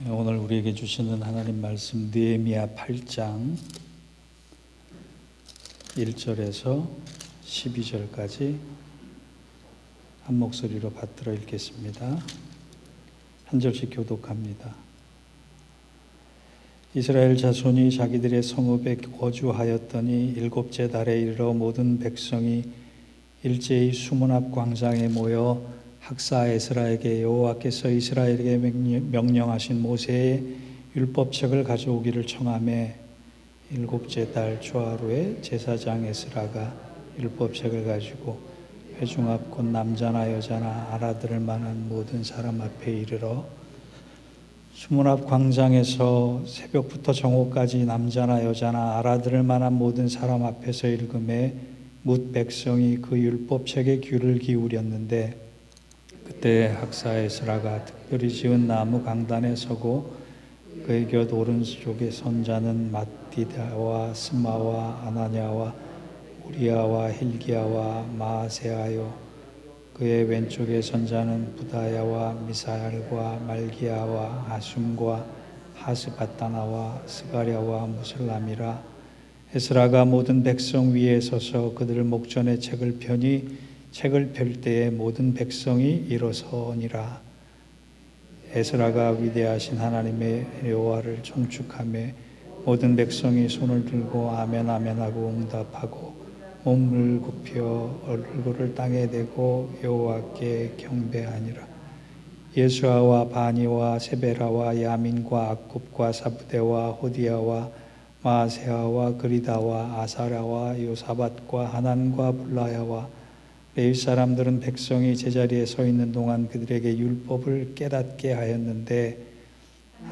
오늘 우리에게 주시는 하나님 말씀 느헤미야 8장 1절에서 12절까지 한 목소리로 받들어 읽겠습니다. 한 절씩 교독합니다. 이스라엘 자손이 자기들의 성읍에 거주하였더니 일곱째 달에 이르러 모든 백성이 일제히 수문 앞 광장에 모여 학사 에스라에게 여호와께서 이스라엘에게 명령하신 모세의 율법책을 가져오기를 청하며 일곱째 달 초하루에 제사장 에스라가 율법책을 가지고 회중 앞 곧 남자나 여자나 알아들을 만한 모든 사람 앞에 이르러 수문 앞 광장에서 새벽부터 정오까지 남자나 여자나 알아들을 만한 모든 사람 앞에서 읽음에 뭇 백성이 그 율법책에 귀를 기울였는데 그때 학사 에스라가 특별히 지은 나무 강단에 서고 그의 곁 오른쪽에 선 자는 ματ디다와 스마와 아나냐와 우리야와 힐기야와 마아세아요 그의 왼쪽에 선 자는 부다야와 미사엘과 말기야와 하숨과 하스바다나와 스가랴와 무슬람이라. 에스라가 모든 백성 위에 서서 그들 목전에 책을 펴니 책을 펼 때에 모든 백성이 일어서니라. 에스라가 위대하신 하나님의 여호와를 청축하며 모든 백성이 손을 들고 아멘 아멘 하고 응답하고 몸을 굽혀 얼굴을 땅에 대고 여호와께 경배하니라. 예수아와 바니와 세베라와 야민과 악굽과 사부대와 호디야와 마아세아와 그리다와 아사랴와 요사밧과 하난과 블라야와 레위 사람들은 백성이 제자리에 서 있는 동안 그들에게 율법을 깨닫게 하였는데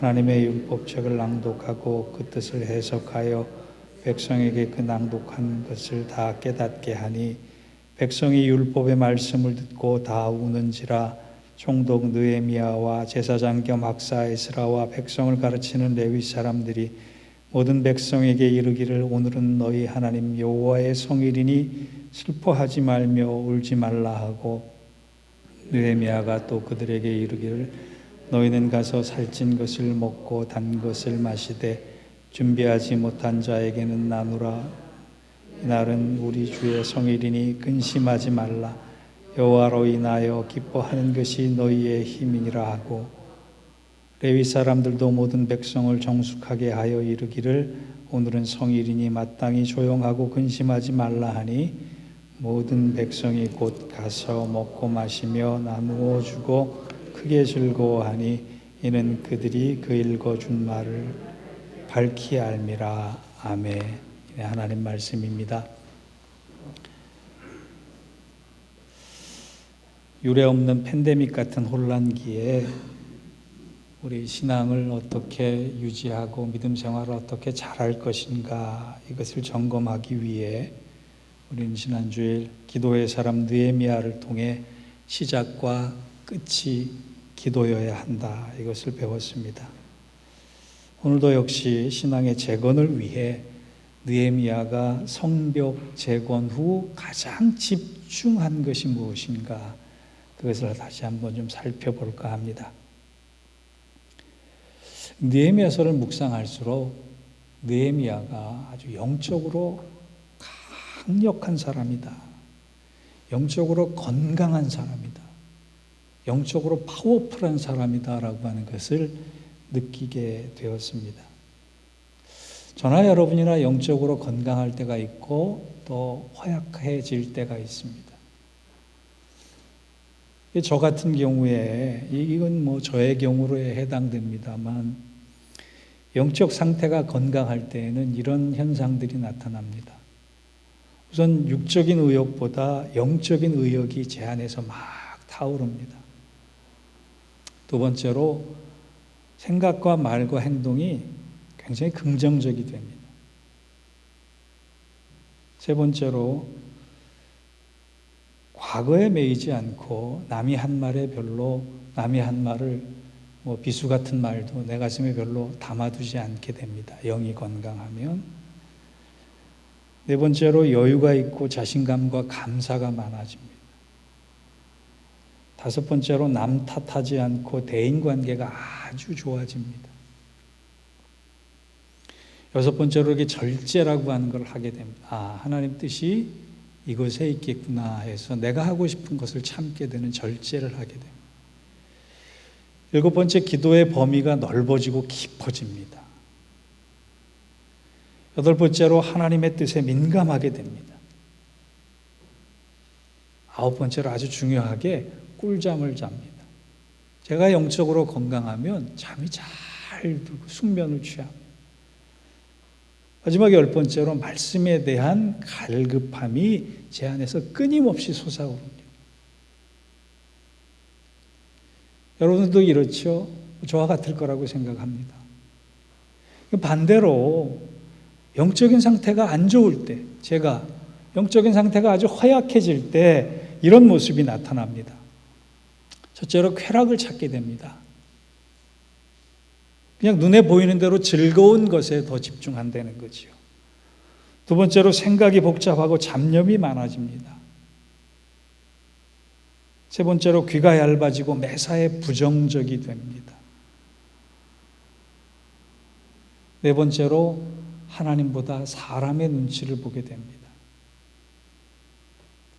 하나님의 율법책을 낭독하고 그 뜻을 해석하여 백성에게 그 낭독한 것을 다 깨닫게 하니 백성이 율법의 말씀을 듣고 다 우는지라. 총독 느헤미야와 제사장 겸 학사 에스라와 백성을 가르치는 레위 사람들이 모든 백성에게 이르기를 오늘은 너희 하나님 여호와의 성일이니 슬퍼하지 말며 울지 말라 하고 느헤미야가 또 그들에게 이르기를 너희는 가서 살찐 것을 먹고 단 것을 마시되 준비하지 못한 자에게는 나누라. 이날은 우리 주의 성일이니 근심하지 말라. 여호와로 인하여 기뻐하는 것이 너희의 힘이니라 하고 레위 사람들도 모든 백성을 정숙하게 하여 이르기를 오늘은 성일이니 마땅히 조용하고 근심하지 말라 하니 모든 백성이 곧 가서 먹고 마시며 나누어 주고 크게 즐거워하니 이는 그들이 그 읽어준 말을 밝히 알미라. 아멘. 하나님 말씀입니다. 유례없는 팬데믹 같은 혼란기에 우리 신앙을 어떻게 유지하고 믿음 생활을 어떻게 잘할 것인가 이것을 점검하기 위해 우리는 지난주일 기도의 사람 느헤미야를 통해 시작과 끝이 기도여야 한다 이것을 배웠습니다. 오늘도 역시 신앙의 재건을 위해 느헤미야가 성벽 재건 후 가장 집중한 것이 무엇인가 그것을 다시 한번 좀 살펴볼까 합니다. 느헤미야서를 묵상할수록 느헤미야가 아주 영적으로 강력한 사람이다. 영적으로 건강한 사람이다. 영적으로 파워풀한 사람이다라고 하는 것을 느끼게 되었습니다. 저나 여러분이나 영적으로 건강할 때가 있고 또 허약해질 때가 있습니다. 저 같은 경우에 이건 저의 경우로에 해당됩니다만 영적 상태가 건강할 때에는 이런 현상들이 나타납니다. 우선 육적인 의욕보다 영적인 의욕이 제 안에서 막 타오릅니다. 두 번째로 생각과 말과 행동이 굉장히 긍정적이 됩니다. 세 번째로 과거에 매이지 않고 남이 한 말에 별로 남이 한 말을 비수 같은 말도 내 가슴에 별로 담아두지 않게 됩니다. 영이 건강하면. 네 번째로 여유가 있고 자신감과 감사가 많아집니다. 다섯 번째로 남 탓하지 않고 대인관계가 아주 좋아집니다. 여섯 번째로 이렇게 절제라고 하는 걸 하게 됩니다. 하나님 뜻이 이것에 있겠구나 해서 내가 하고 싶은 것을 참게 되는 절제를 하게 됩니다. 일곱 번째, 기도의 범위가 넓어지고 깊어집니다. 여덟 번째로 하나님의 뜻에 민감하게 됩니다. 아홉 번째로 아주 중요하게 꿀잠을 잡니다. 제가 영적으로 건강하면 잠이 잘 들고 숙면을 취합니다. 마지막 열 번째로 말씀에 대한 갈급함이 제 안에서 끊임없이 솟아오릅니다. 여러분들도 이렇죠? 저와 같을 거라고 생각합니다. 반대로 영적인 상태가 안 좋을 때, 제가 영적인 상태가 아주 허약해질 때 이런 모습이 나타납니다. 첫째로 쾌락을 찾게 됩니다. 그냥 눈에 보이는 대로 즐거운 것에 더 집중한다는 거지요. 두 번째로 생각이 복잡하고 잡념이 많아집니다. 세 번째로 귀가 얇아지고 매사에 부정적이 됩니다. 네 번째로 하나님보다 사람의 눈치를 보게 됩니다.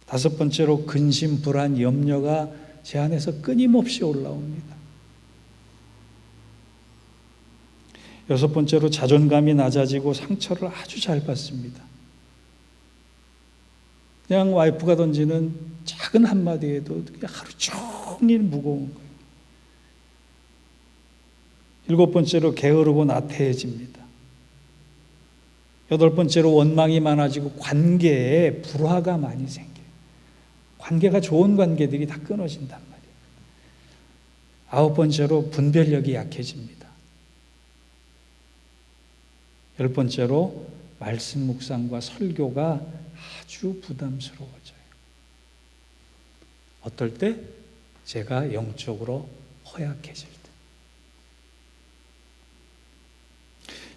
다섯 번째로 근심, 불안, 염려가 제 안에서 끊임없이 올라옵니다. 여섯 번째로 자존감이 낮아지고 상처를 아주 잘 받습니다. 그냥 와이프가 던지는 작은 한마디에도 그냥 하루 종일 무거운 거예요. 일곱 번째로 게으르고 나태해집니다. 여덟 번째로 원망이 많아지고 관계에 불화가 많이 생겨요. 관계가 좋은 관계들이 다 끊어진단 말이에요. 아홉 번째로 분별력이 약해집니다. 열 번째로 말씀 묵상과 설교가 아주 부담스러워져요. 어떨 때? 제가 영적으로 허약해질 때.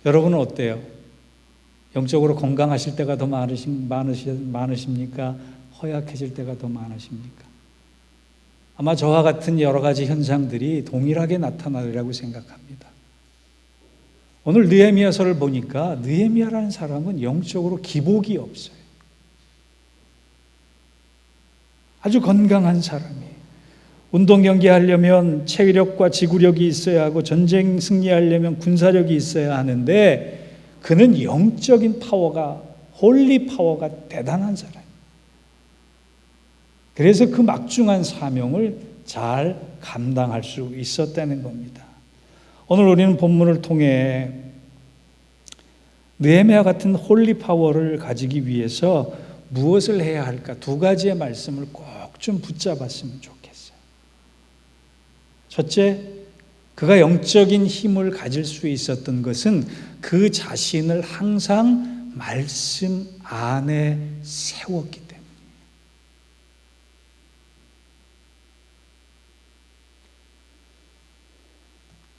여러분은 어때요? 영적으로 건강하실 때가 더 많으십니까? 허약해질 때가 더 많으십니까? 아마 저와 같은 여러 가지 현상들이 동일하게 나타나리라고 생각합니다. 오늘 느헤미야서를 보니까 느헤미야라는 사람은 영적으로 기복이 없어요. 아주 건강한 사람이에요. 운동 경기하려면 체력과 지구력이 있어야 하고 전쟁 승리하려면 군사력이 있어야 하는데 그는 영적인 파워가, 홀리 파워가 대단한 사람이에요. 그래서 그 막중한 사명을 잘 감당할 수 있었다는 겁니다. 오늘 우리는 본문을 통해 느헤미야 같은 홀리 파워를 가지기 위해서 무엇을 해야 할까? 두 가지의 말씀을 꼭 좀 붙잡았으면 좋겠어요. 첫째, 그가 영적인 힘을 가질 수 있었던 것은 그 자신을 항상 말씀 안에 세웠기 때문에.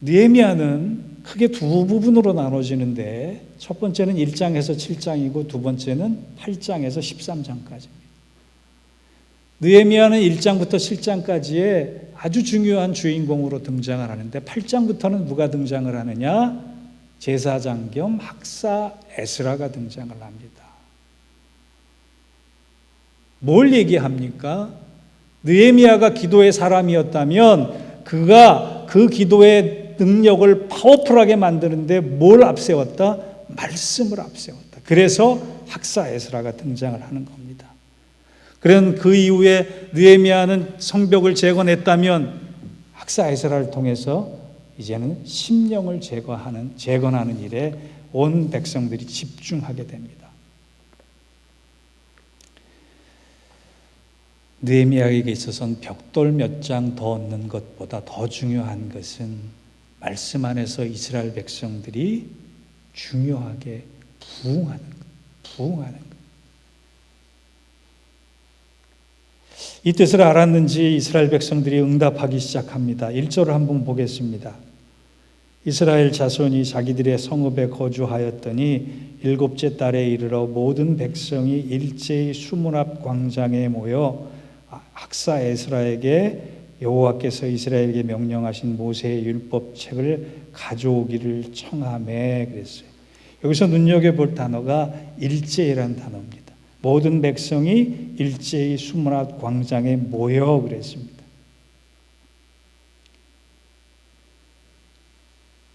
느헤미야는 크게 두 부분으로 나눠지는데 첫 번째는 1장에서 7장이고 두 번째는 8장에서 13장까지입니다. 느헤미야는 1장부터 7장까지의 아주 중요한 주인공으로 등장을 하는데 8장부터는 누가 등장을 하느냐? 제사장 겸 학사 에스라가 등장을 합니다. 뭘 얘기합니까? 느헤미야가 기도의 사람이었다면 그가 그 기도의 능력을 파워풀하게 만드는데 뭘 앞세웠다? 말씀을 앞세웠다. 그래서 학사 에스라가 등장을 하는 겁니다. 그런 그 이후에 느헤미야는 성벽을 재건했다면 학사 에스라를 통해서 이제는 심령을 재건하는 일에 온 백성들이 집중하게 됩니다. 느헤미야에게 있어서는 벽돌 몇 장 더 얻는 것보다 더 중요한 것은 말씀 안에서 이스라엘 백성들이 중요하게 부응하는 것. 이 뜻을 알았는지 이스라엘 백성들이 응답하기 시작합니다. 1절을 한번 보겠습니다. 이스라엘 자손이 자기들의 성읍에 거주하였더니 일곱째 달에 이르러 모든 백성이 일제히 수문 앞 광장에 모여 학사 에스라에게 여호와께서 이스라엘에게 명령하신 모세의 율법책을 가져오기를 청하매 그랬어요. 여기서 눈여겨볼 단어가 일제히라는 단어입니다. 모든 백성이 일제히 수문 앞 광장에 모여 그랬습니다.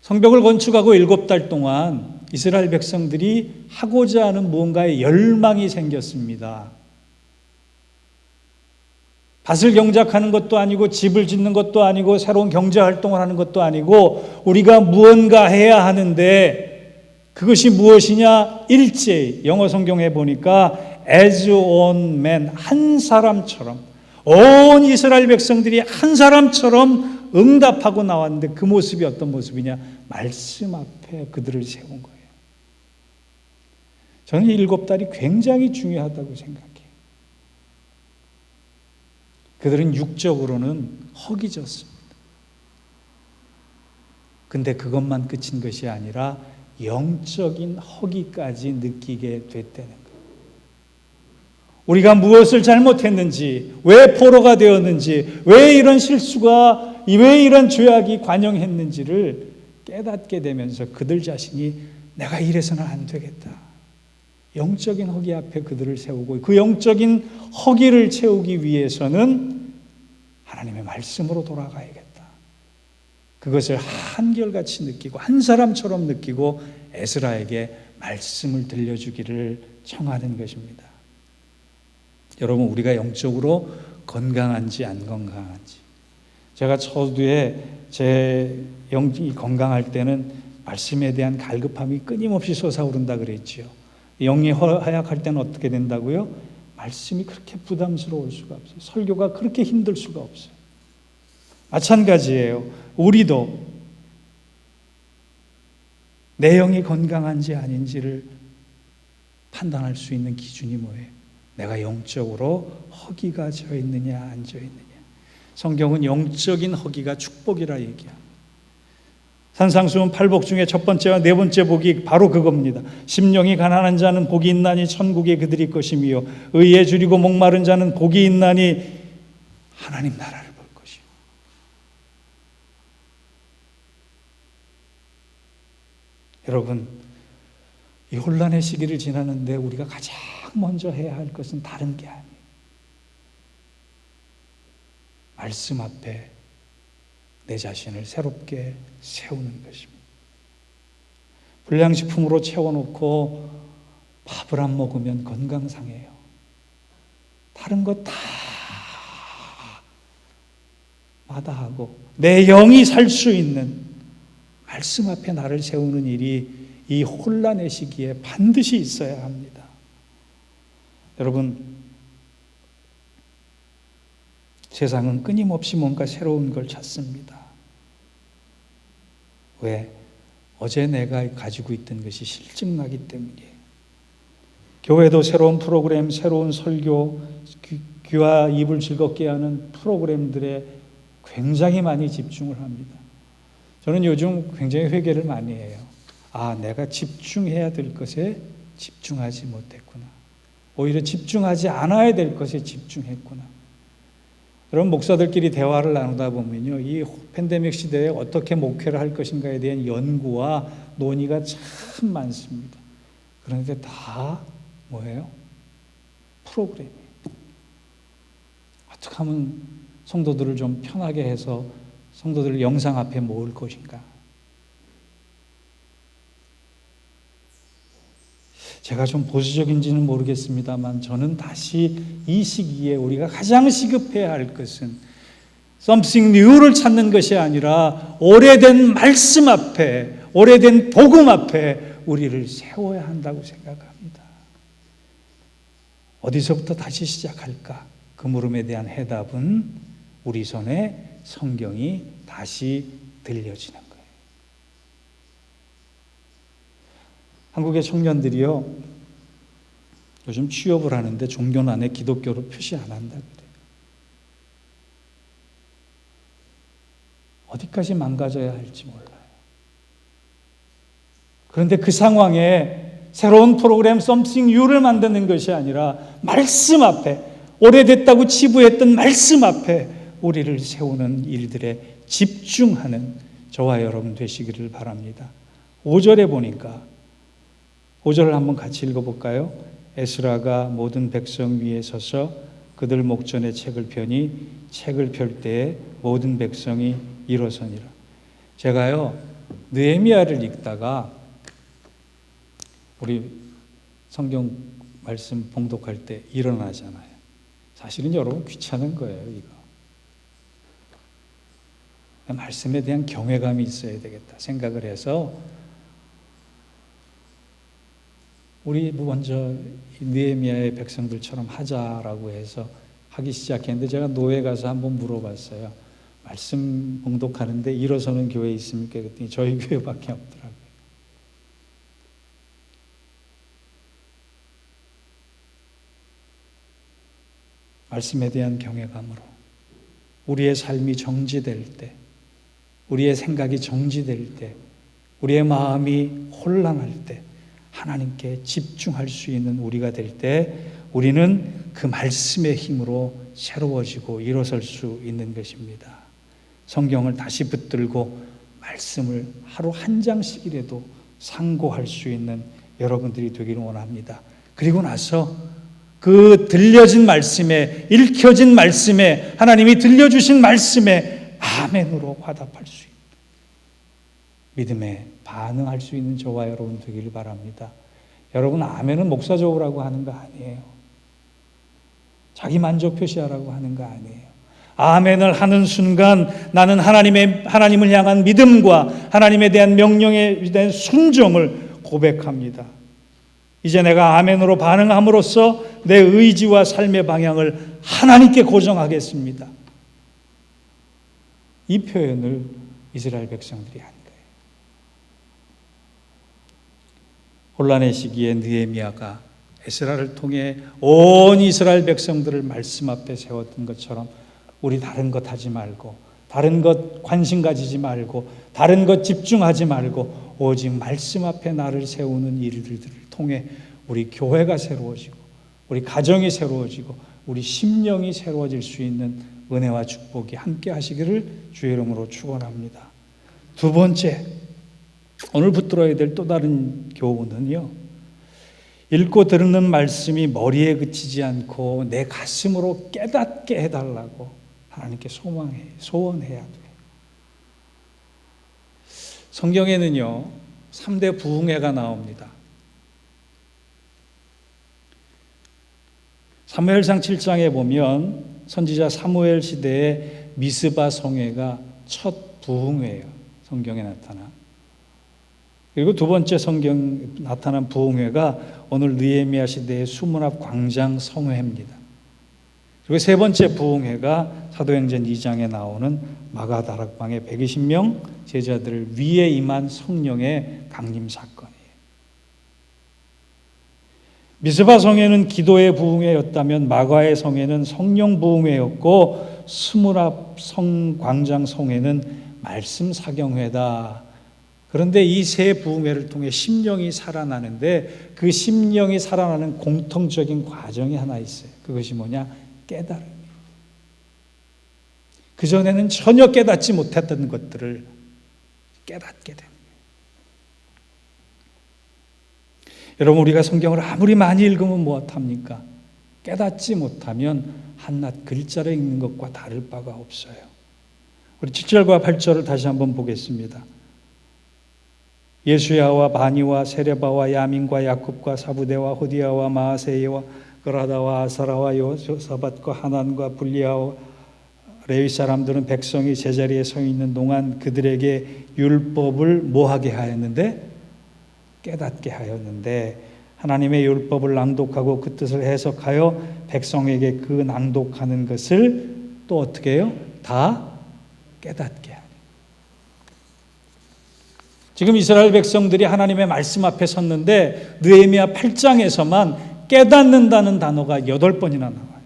성벽을 건축하고 7달 동안 이스라엘 백성들이 하고자 하는 무언가에 열망이 생겼습니다. 밭을 경작하는 것도 아니고 집을 짓는 것도 아니고 새로운 경제활동을 하는 것도 아니고 우리가 무언가 해야 하는데 그것이 무엇이냐? 일제히 영어 성경에 보니까 as one man, 한 사람처럼 온 이스라엘 백성들이 한 사람처럼 응답하고 나왔는데 그 모습이 어떤 모습이냐? 말씀 앞에 그들을 세운 거예요. 저는 7달이 굉장히 중요하다고 생각해요. 그들은 육적으로는 허기졌습니다. 근데 그것만 끝인 것이 아니라 영적인 허기까지 느끼게 됐다는 거예요. 우리가 무엇을 잘못했는지, 왜 포로가 되었는지, 왜 이런 실수가, 왜 이런 죄악이 관영했는지를 깨닫게 되면서 그들 자신이 내가 이래서는 안 되겠다. 영적인 허기 앞에 그들을 세우고 그 영적인 허기를 채우기 위해서는 하나님의 말씀으로 돌아가야겠다. 그것을 한결같이 느끼고 한 사람처럼 느끼고 에스라에게 말씀을 들려주기를 청하는 것입니다. 여러분, 우리가 영적으로 건강한지 안 건강한지, 제가 초두에 제 영이 건강할 때는 말씀에 대한 갈급함이 끊임없이 솟아오른다 그랬지요. 영이 허약할 때는 어떻게 된다고요? 말씀이 그렇게 부담스러울 수가 없어요. 설교가 그렇게 힘들 수가 없어요. 마찬가지예요. 우리도 내 영이 건강한지 아닌지를 판단할 수 있는 기준이 뭐예요? 내가 영적으로 허기가 져 있느냐 안 져 있느냐. 성경은 영적인 허기가 축복이라 얘기합니다. 산상수훈 8복 중에 첫 번째와 네 번째 복이 바로 그겁니다. 심령이 가난한 자는 복이 있나니 천국에 그들이 것이며 의에 줄이고 목마른 자는 복이 있나니 하나님 나라를 볼 것이요. 여러분, 이 혼란의 시기를 지나는데 우리가 가장 먼저 해야 할 것은 다른 게 아니에요. 말씀 앞에 내 자신을 새롭게 세우는 것입니다. 불량식품으로 채워놓고 밥을 안 먹으면 건강 상해요. 다른 거 다 마다하고 내 영이 살 수 있는 말씀 앞에 나를 세우는 일이 이 혼란의 시기에 반드시 있어야 합니다. 여러분, 세상은 끊임없이 뭔가 새로운 걸 찾습니다. 왜? 어제 내가 가지고 있던 것이 실증나기 때문이에요. 교회도 새로운 프로그램, 새로운 설교, 귀와 입을 즐겁게 하는 프로그램들에 굉장히 많이 집중을 합니다. 저는 요즘 굉장히 회개를 많이 해요. 아, 내가 집중해야 될 것에 집중하지 못했구나. 오히려 집중하지 않아야 될 것에 집중했구나. 여러분, 목사들끼리 대화를 나누다 보면요, 이 팬데믹 시대에 어떻게 목회를 할 것인가에 대한 연구와 논의가 참 많습니다. 그런데 다 뭐예요? 프로그램이에요. 어떻게 하면 성도들을 좀 편하게 해서 성도들을 영상 앞에 모을 것인가? 제가 좀 보수적인지는 모르겠습니다만 저는 다시 이 시기에 우리가 가장 시급해야 할 것은 something new를 찾는 것이 아니라 오래된 말씀 앞에, 오래된 복음 앞에 우리를 세워야 한다고 생각합니다. 어디서부터 다시 시작할까? 그 물음에 대한 해답은 우리 손에 성경이 다시 들려지는 거예요. 한국의 청년들이요, 요즘 취업을 하는데 종교 안에 기독교를 표시 안 한다 그래요. 어디까지 망가져야 할지 몰라요. 그런데 그 상황에 새로운 프로그램 something new를 만드는 것이 아니라 말씀 앞에, 오래됐다고 치부했던 말씀 앞에 우리를 세우는 일들에 집중하는 저와 여러분 되시기를 바랍니다. 5절에 보니까 5절을 한번 같이 읽어볼까요? 에스라가 모든 백성 위에 서서 그들 목전에 책을 펴니 책을 펼 때에 모든 백성이 일어서니라. 제가요 느헤미야를 읽다가 우리 성경 말씀 봉독할 때 일어나잖아요. 사실은 여러분 귀찮은 거예요. 이거 말씀에 대한 경외감이 있어야 되겠다 생각을 해서 우리 먼저 느헤미야의 백성들처럼 하자라고 해서 하기 시작했는데 제가 노회 가서 한번 물어봤어요. 말씀 봉독하는데 일어서는 교회 있습니까? 그랬더니 저희 교회밖에 없더라고요. 말씀에 대한 경외감으로 우리의 삶이 정지될 때, 우리의 생각이 정지될 때, 우리의 마음이 혼란할 때 하나님께 집중할 수 있는 우리가 될 때 우리는 그 말씀의 힘으로 새로워지고 일어설 수 있는 것입니다. 성경을 다시 붙들고 말씀을 하루 한 장씩이라도 상고할 수 있는 여러분들이 되기를 원합니다. 그리고 나서 그 들려진 말씀에, 읽혀진 말씀에, 하나님이 들려주신 말씀에 아멘으로 화답할 수 있는 믿음에 반응할 수 있는 저와 여러분 되기를 바랍니다. 여러분 아멘은 목사 좋으라고 하는 거 아니에요. 자기 만족 표시하라고 하는 거 아니에요. 아멘을 하는 순간 나는 하나님을 향한 믿음과 하나님에 대한 명령에 대한 순종을 고백합니다. 이제 내가 아멘으로 반응함으로써 내 의지와 삶의 방향을 하나님께 고정하겠습니다. 이 표현을 이스라엘 백성들이 한 거예요. 혼란의 시기에 느헤미야가 에스라를 통해 온 이스라엘 백성들을 말씀 앞에 세웠던 것처럼 우리 다른 것 하지 말고, 다른 것 관심 가지지 말고, 다른 것 집중하지 말고 오직 말씀 앞에 나를 세우는 일들을 통해 우리 교회가 새로워지고 우리 가정이 새로워지고 우리 심령이 새로워질 수 있는 은혜와 축복이 함께 하시기를 주의 이름으로 축원합니다. 두 번째, 오늘 붙들어야 될 또 다른 교훈은요, 읽고 듣는 말씀이 머리에 그치지 않고 내 가슴으로 깨닫게 해달라고 하나님께 소원해야 돼요. 성경에는요 3대 부흥회가 나옵니다. 사무엘상 7장에 보면 선지자 사무엘 시대의 미스바 성회가 첫 부흥회예요. 성경에 나타나. 그리고 두 번째 성경 나타난 부흥회가 오늘 느헤미야 시대의 수문 앞 광장 성회입니다. 그리고 세 번째 부흥회가 사도행전 2장에 나오는 마가다락방의 120명 제자들을 위에 임한 성령의 강림 사건이에요. 미스바 성회는 기도의 부흥회였다면 마가의 성회는 성령 부흥회였고 수문 앞 광장 성회는 말씀 사경회다. 그런데 이 세 부흥회를 통해 심령이 살아나는데 그 심령이 살아나는 공통적인 과정이 하나 있어요. 그것이 뭐냐? 깨달음이에요. 그전에는 전혀 깨닫지 못했던 것들을 깨닫게 됩니다. 여러분, 우리가 성경을 아무리 많이 읽으면 무엇합니까? 깨닫지 못하면 한낱 글자를 읽는 것과 다를 바가 없어요. 우리 7절과 8절을 다시 한번 보겠습니다. 예수야와 바니와 세레바와 야민과 야kup과 사부대와 호디야와 마아세이와 그라다와 아사라와 요사밧과 하난과 불리아와 레위 사람들은 백성이 제자리에 서 있는 동안 그들에게 율법을 뭐하게 하였는데? 깨닫게 하였는데 하나님의 율법을 낭독하고 그 뜻을 해석하여 백성에게 그 낭독하는 것을 또 어떻게 해요? 다 깨닫게 하니. 지금 이스라엘 백성들이 하나님의 말씀 앞에 섰는데 느헤미야 8장에서만 깨닫는다는 단어가 8번이나 나와요.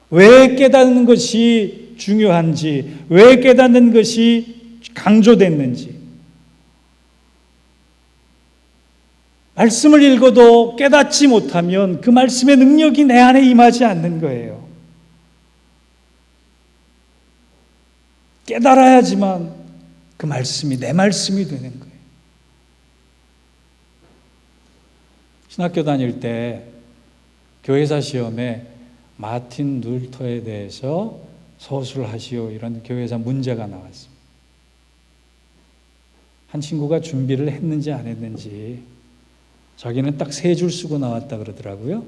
왜 깨닫는 것이 중요한지, 왜 깨닫는 것이 강조됐는지, 말씀을 읽어도 깨닫지 못하면 그 말씀의 능력이 내 안에 임하지 않는 거예요. 깨달아야지만 그 말씀이 내 말씀이 되는 거예요. 신학교 다닐 때 교회사 시험에 마틴 루터에 대해서 서술하시오 이런 교회사 문제가 나왔습니다. 한 친구가 준비를 했는지 안 했는지 자기는 딱 3줄 쓰고 나왔다 그러더라고요.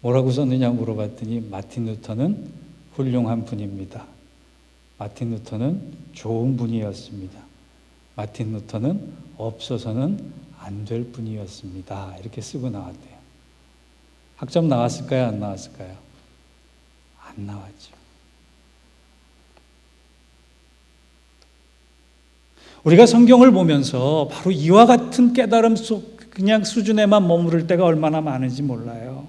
뭐라고 썼느냐 물어봤더니 마틴 루터는 훌륭한 분입니다. 마틴 루터는 좋은 분이었습니다. 마틴 루터는 없어서는 안 될 분이었습니다. 이렇게 쓰고 나왔대요. 학점 나왔을까요? 안 나왔을까요? 안 나왔죠. 우리가 성경을 보면서 바로 이와 같은 깨달음 속 그냥 수준에만 머무를 때가 얼마나 많은지 몰라요.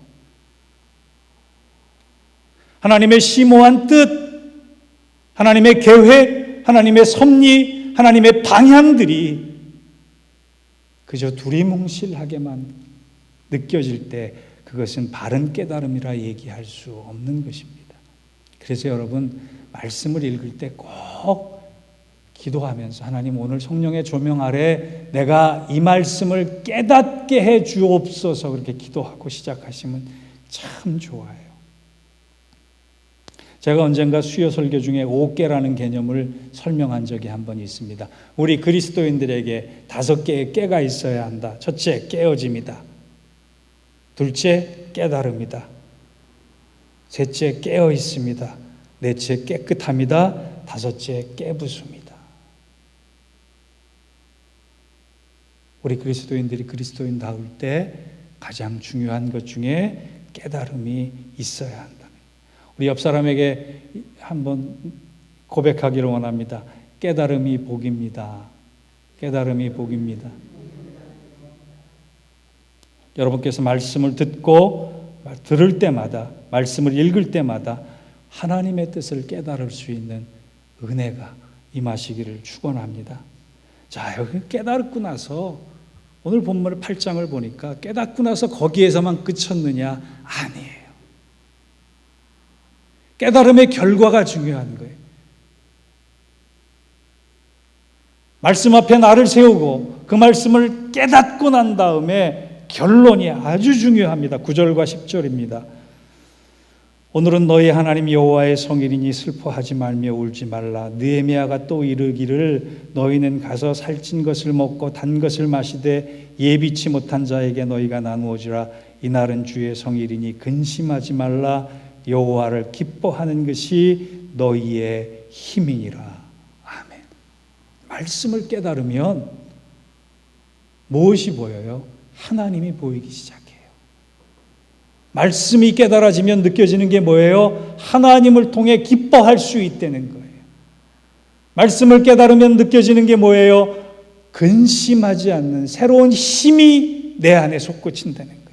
하나님의 심오한 뜻, 하나님의 계획, 하나님의 섭리, 하나님의 방향들이 그저 두리뭉실하게만 느껴질 때 그것은 바른 깨달음이라 얘기할 수 없는 것입니다. 그래서 여러분 말씀을 읽을 때 꼭 기도하면서 하나님 오늘 성령의 조명 아래 내가 이 말씀을 깨닫게 해 주옵소서 그렇게 기도하고 시작하시면 참 좋아요. 제가 언젠가 수요 설교 중에 5깨라는 개념을 설명한 적이 한 번 있습니다. 우리 그리스도인들에게 5개의 깨가 있어야 한다. 첫째, 깨어짐이다. 둘째, 깨달음이다. 셋째, 깨어 있습니다. 넷째, 깨끗함이다. 다섯째, 깨부수입니다. 우리 그리스도인들이 그리스도인다울 때 가장 중요한 것 중에 깨달음이 있어야 한다. 우리 옆 사람에게 한번 고백하기를 원합니다. 깨달음이 복입니다. 깨달음이 복입니다. 여러분께서 말씀을 듣고 들을 때마다 말씀을 읽을 때마다 하나님의 뜻을 깨달을 수 있는 은혜가 임하시기를 축원합니다. 자, 여기 깨닫고 나서 오늘 본문 8장을 보니까 깨닫고 나서 거기에서만 그쳤느냐? 아니에요. 깨달음의 결과가 중요한 거예요. 말씀 앞에 나를 세우고 그 말씀을 깨닫고 난 다음에 결론이 아주 중요합니다. 9절과 10절입니다. 오늘은 너희 하나님 여호와의 성일이니 슬퍼하지 말며 울지 말라. 느헤미야가 또 이르기를 너희는 가서 살찐 것을 먹고 단 것을 마시되 예비치 못한 자에게 너희가 나누어주라. 이날은 주의 성일이니 근심하지 말라. 여호와를 기뻐하는 것이 너희의 힘이니라. 아멘. 말씀을 깨달으면 무엇이 보여요? 하나님이 보이기 시작해요. 말씀이 깨달아지면 느껴지는 게 뭐예요? 하나님을 통해 기뻐할 수 있다는 거예요. 말씀을 깨달으면 느껴지는 게 뭐예요? 근심하지 않는 새로운 힘이 내 안에 솟구친다는 거예요.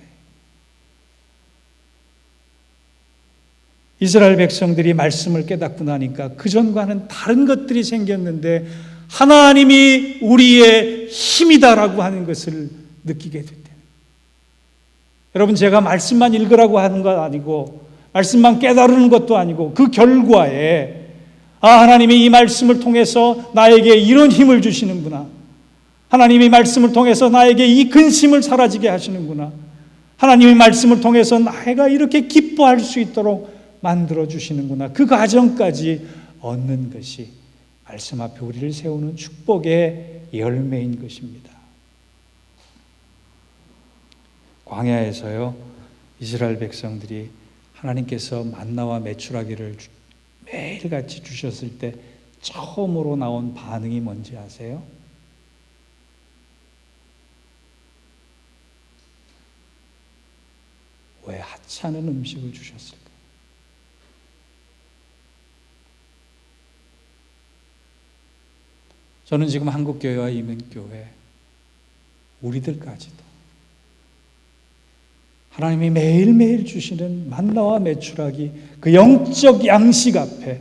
이스라엘 백성들이 말씀을 깨닫고 나니까 그전과는 다른 것들이 생겼는데 하나님이 우리의 힘이다라고 하는 것을 느끼게 됐대요. 여러분, 제가 말씀만 읽으라고 하는 것 아니고 말씀만 깨달으는 것도 아니고 그 결과에 하나님이 이 말씀을 통해서 나에게 이런 힘을 주시는구나. 하나님이 말씀을 통해서 나에게 이 근심을 사라지게 하시는구나. 하나님의 말씀을 통해서 내가 이렇게 기뻐할 수 있도록 만들어주시는구나. 그 과정까지 얻는 것이 말씀 앞에 우리를 세우는 축복의 열매인 것입니다. 광야에서요, 이스라엘 백성들이 하나님께서 만나와 메추라기를 매일같이 주셨을 때 처음으로 나온 반응이 뭔지 아세요? 왜 하찮은 음식을 주셨을까? 저는 지금 한국교회와 이민교회 우리들까지도 하나님이 매일매일 주시는 만나와 메추라기 그 영적 양식 앞에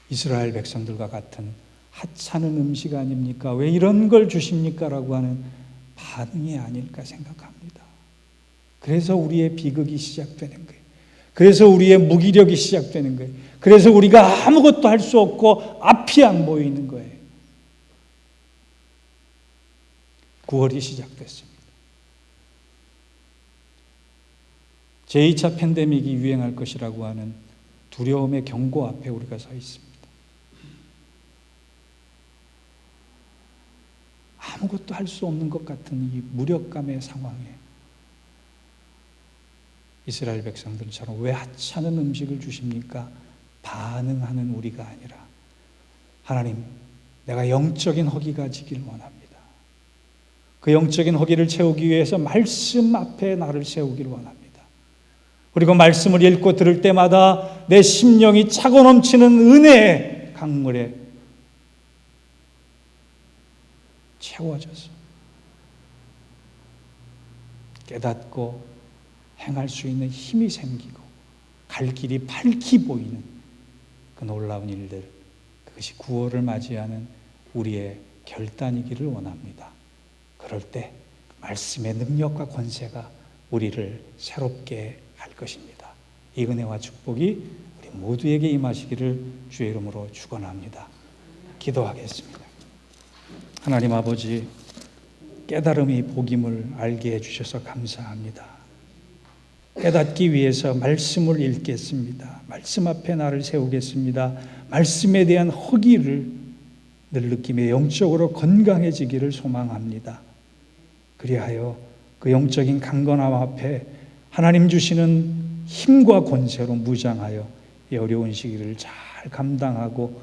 이스라엘 백성들과 같은 하찮은 음식 아닙니까? 왜 이런 걸 주십니까? 라고 하는 반응이 아닐까 생각합니다. 그래서 우리의 비극이 시작되는 거예요. 그래서 우리의 무기력이 시작되는 거예요. 그래서 우리가 아무것도 할 수 없고 앞이 안 보이는 거예요. 9월이 시작됐습니다. 제2차 팬데믹이 유행할 것이라고 하는 두려움의 경고 앞에 우리가 서 있습니다. 아무것도 할 수 없는 것 같은 이 무력감의 상황에 이스라엘 백성들처럼 왜 하찮은 음식을 주십니까? 반응하는 우리가 아니라 하나님, 내가 영적인 허기가 지길 원합니다. 그 영적인 허기를 채우기 위해서 말씀 앞에 나를 세우길 원합니다. 그리고 말씀을 읽고 들을 때마다 내 심령이 차고 넘치는 은혜의 강물에 채워져서 깨닫고 행할 수 있는 힘이 생기고 갈 길이 밝히 보이는 그 놀라운 일들, 그것이 9월을 맞이하는 우리의 결단이기를 원합니다. 그럴 때 말씀의 능력과 권세가 우리를 새롭게 할 것입니다. 이 은혜와 축복이 우리 모두에게 임하시기를 주의 이름으로 축원합니다. 기도하겠습니다. 하나님 아버지, 깨달음이 복임을 알게 해주셔서 감사합니다. 깨닫기 위해서 말씀을 읽겠습니다. 말씀 앞에 나를 세우겠습니다. 말씀에 대한 허기를 늘 느끼며 영적으로 건강해지기를 소망합니다. 그리하여 그 영적인 강건함 앞에 하나님 주시는 힘과 권세로 무장하여 이 어려운 시기를 잘 감당하고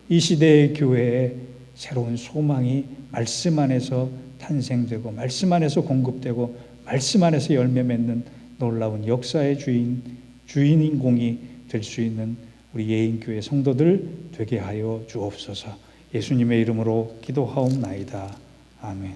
이 시대의 교회에 새로운 소망이 말씀 안에서 탄생되고 말씀 안에서 공급되고 말씀 안에서 열매 맺는 놀라운 역사의 주인공이 될 수 있는 우리 예인교회 성도들 되게 하여 주옵소서. 예수님의 이름으로 기도하옵나이다. 아멘.